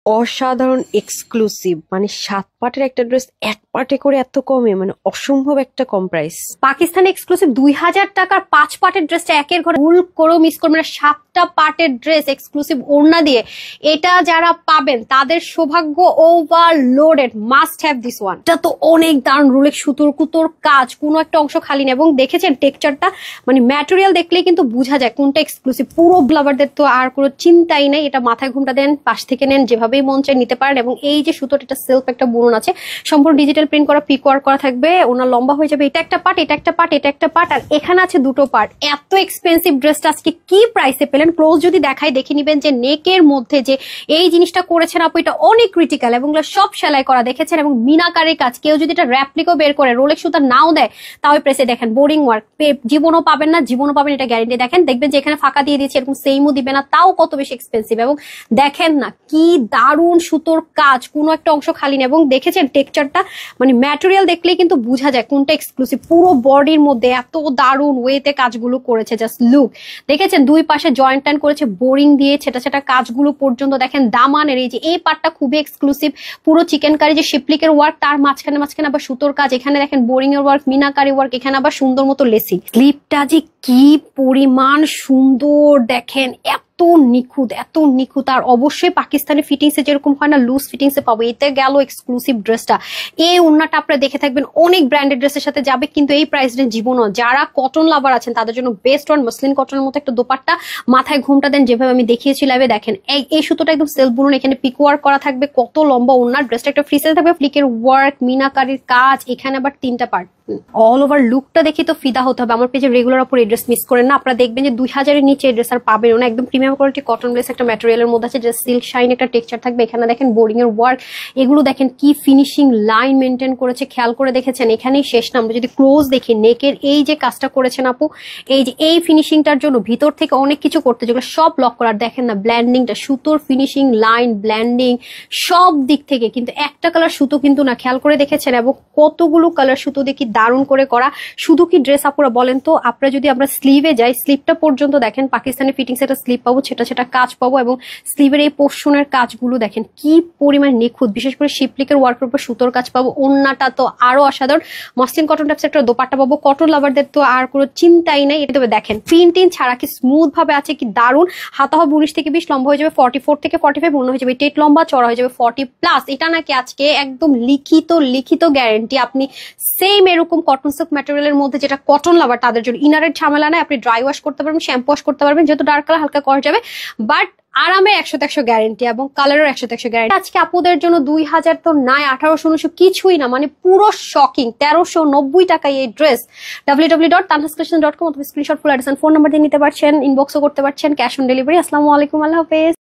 অসাধারণ এক্সক্লুসিভ, মানে 7 পার্টের একটা ড্রেস 1 পার্টে করে এত কমে, মানে অসম্ভব একটা কম প্রাইস। পাকিস্তান এক্সক্লুসিভ 2000 টাকার 5 পার্টের ড্রেসটা একের ঘরে ভুল করেও মিস করবেন না। 7টা পার্টের ড্রেস এক্সক্লুসিভ ওড়না দিয়ে, এটা যারা পাবেন তাদের সৌভাগ্য overloaded. Must have this one. এটা তো অনেক দারুণ রুলেক্স সুতোর কুতোর কাজ, কোনো একটা অংশ খালি না। এবং দেখেছেন টেক্সচারটা, মানে ম্যাটেরিয়াল দেখলেই কিন্তু বোঝা যায় কোনটা এক্সক্লুসিভ। পুরো ব্লাভারদের তো আর কোনো চিন্তাই নেই। এটা মাথায় ঘুমটা দেন, পাশ থেকে নেন, যেভাবেই মন চায় নিতে পারেন। এবং এই যে সুতোটা, এটা সেলফ একটা বুনন আছে, সম্পূর্ণ ডিজিটাল প্রিন্ট করা, পিক ওয়ার্ক করা থাকবে। ওনার লম্বা হয়ে যাবে। এটা একটা পার্ট, এটা একটা পার্ট, এটা একটা পার্ট, আর এখানে আছে দুটো পার্ট। এত এক্সপেন্সিভ ড্রেসটা আজকে কি প্রাইসে পেলেন? ক্লোজ যদি দেখাই দেখে নিবেন যে নেকের মধ্যে যে এই জিনিসটা করেছেন আপু, এটা অনেক ক্রিটিক্যাল এবং সব সেলাই করা দেখেছেন। এবং মিনাকারের কাজ, কেউ যদি এটা র্যাপ্লিকও বের করে রোলেক্স সুতা নাও দেয়, তাও প্রেসে দেখেন বোরিং ওয়ার্ক, জীবনও পাবেন না, জীবনও পাবেন এটা গ্যারেন্টি। দেখেন, দেখবেন যে এখানে ফাঁকা দিয়ে দিয়েছে, এরকম সেমও দিবে না, তাও কত বেশি এক্সপেন্সিভ। এবং দেখেন না কি দারুণ সুতোর কাজ, কোনো একটা অংশ খালি না। এবং দেখেছেন টেক্সচারটা, মানে ম্যাটেরিয়াল দেখলেই কিন্তু বোঝা যায় কোনটা এক্সক্লুসিভ। পুরো বডির মধ্যে এত দারুণ ওয়েতে কাজগুলো করেছে, জাস্ট লুক। দেখেছেন দুই পাশে জয়েন্ট টাইন করেছে বোরিং দিয়ে, ছেটা ছেটা কাজগুলো পর্যন্ত। দেখেন দামানের এই যে এই পার্টটা খুবই এক্সক্লুসিভ, পুরো চিকেন কারি যে শিপলিকের ওয়ার্ক, তার মাঝখানে মাঝখানে আবার সুতোর কাজ। এখানে দেখেন বোরিং এর ওয়ার্ক, মিনাকারি ওয়ার্ক, এখানে আবার সুন্দর মতো লেসিং। স্লিপটা যে কি পরিমাণ সুন্দর দেখেন, এত নিখুঁত, এত নিখুঁত। আর অবশ্যই পাকিস্তানি ফিটিংসে যেরকম হয় না, লুজ ফিটিংসে পাবো। এতে গেল এক্সক্লুসিভ ড্রেসটা। এই ওড়নাটা আপনারা দেখে থাকবেন, অনেক ব্র্যান্ডেড ড্রেসের সাথে যাবে, কিন্তু এই প্রাইস রেঞ্জ জীবনও। যারা কটন লাভার আছেন তাদের জন্য বেস্ট ওয়ান। মসলিন কটনের মতো একটা দোপাট্টা, মাথায় ঘুমটা দেন, যেভাবে আমি দেখিয়েছি লাইভে। দেখেন এই সুতোটা একদম সেলফ বুনন, এখানে পিক ওয়ার্ক করা থাকবে, কত লম্বা ওড়না। ড্রেসটা একটা ফ্রি সাইজ থাকবে, ফ্লিকের ওয়ার্ক, মিনাকারির কাজ, এখানে আবার 3টা পার্ট। অল ওভার লুকটা দেখে তো ফিদা হতে হবে। আমার পেজে রেগুলার উপর এই ড্রেস মিস করেন না। আপনারা দেখবেন যে 2000-এর নিচে এই ড্রেস আর পাবেন না। একদম প্রিমিয়াম কোয়ালিটি কটন ড্রেস, একটা ম্যাটেরিয়ালের মধ্যে আছে, জাস্ট সিল্ক শাইন একটা টেক্সচার থাকবে। এখানে দেখেন বোরিং এর ওয়ার্ক, এগুলো দেখেন কি ফিনিশিং লাইন মেনটেন করেছে, খেয়াল করে দেখেছেন। এখানেই শেষ না, আমরা যদি ক্লোজ দেখি নেকের এই যে কাজটা করেছেন আপু, এই যে এই ফিনিশিংটার জন্য ভিতর থেকে অনেক কিছু করতে, যেগুলো সব লক করার। দেখেন না ব্ল্যান্ডিংটা, সুতোর ফিনিশিং, লাইন ব্ল্যান্ডিং সব দিক থেকে। কিন্তু একটা কালার সুতো কিন্তু না, খেয়াল করে দেখেছেন। এবং কতগুলো কালার সুতো দেখি দারুণ করে করা। শুধু কি ড্রেস আপুরা বলেন তো, আপনারা যদি আমরা স্লিভে যাই, স্লিভটা পর্যন্ত দেখেন পাকিস্তানি ফিটিংস একটা স্লিভ পাবো, সেটা সেটা কাজ পাবো। এবং স্লিভের এই পোর্শনের কাজগুলো দেখেন কি পরিমাণ নিখুঁত, বিশেষ করে শিপলিকের ওয়ার্কের উপর সুতোর কাজ পাবো। ওড়নাটা তো আরো অসাধারণ। মসলিন কটন টাইপস একটা দোপাট্টা পাবো। কটন লাভারদের তো আর কোনো চিন্তাই নেই। এটা তবে দেখেন প্রিন্টিং ছাড়া কি স্মুথ ভাবে আছে, কি দারুণ। হাতা হবে 19 থেকে 20, লম্বা হয়ে যাবে 44 থেকে 45, মনে হয়ে যাবে টেট লম্বা, চড়া হয়ে যাবে 40+। এটা নাকি আজকে একদম লিখিত গ্যারেন্টি। আপনি সেম এরকম কটন সিল্ক ম্যাটেরিয়ালের মধ্যে, যেটা কটন লাভার তাদের জন্য ইনারের ঝামেলা নাই। আপনি ড্রাই ওয়াশ করতে পারবেন, শ্যাম্পু ওয়াশ করতে পারবেন, যেহেতু ডার্ক কালার হালকা করা যাবে, বাট আরামে 100% গ্যারেন্টি এবং কালারের 100% গ্যারেন্টি। আজকে আপুদের জন্য 2000 তো নাই, 1800-1900 কিছুই না, মানে পুরো শকিং 1390 টাকায় এই ড্রেস। www.tanhascollection.com অথবা screenshot full address phone number দিয়ে নিতে পারছেন, ইনবক্সও করতে পারছেন, ক্যাশ অন ডেলিভারি। আসসালামু আলাইকুম, আল্লাহ হাফেজ।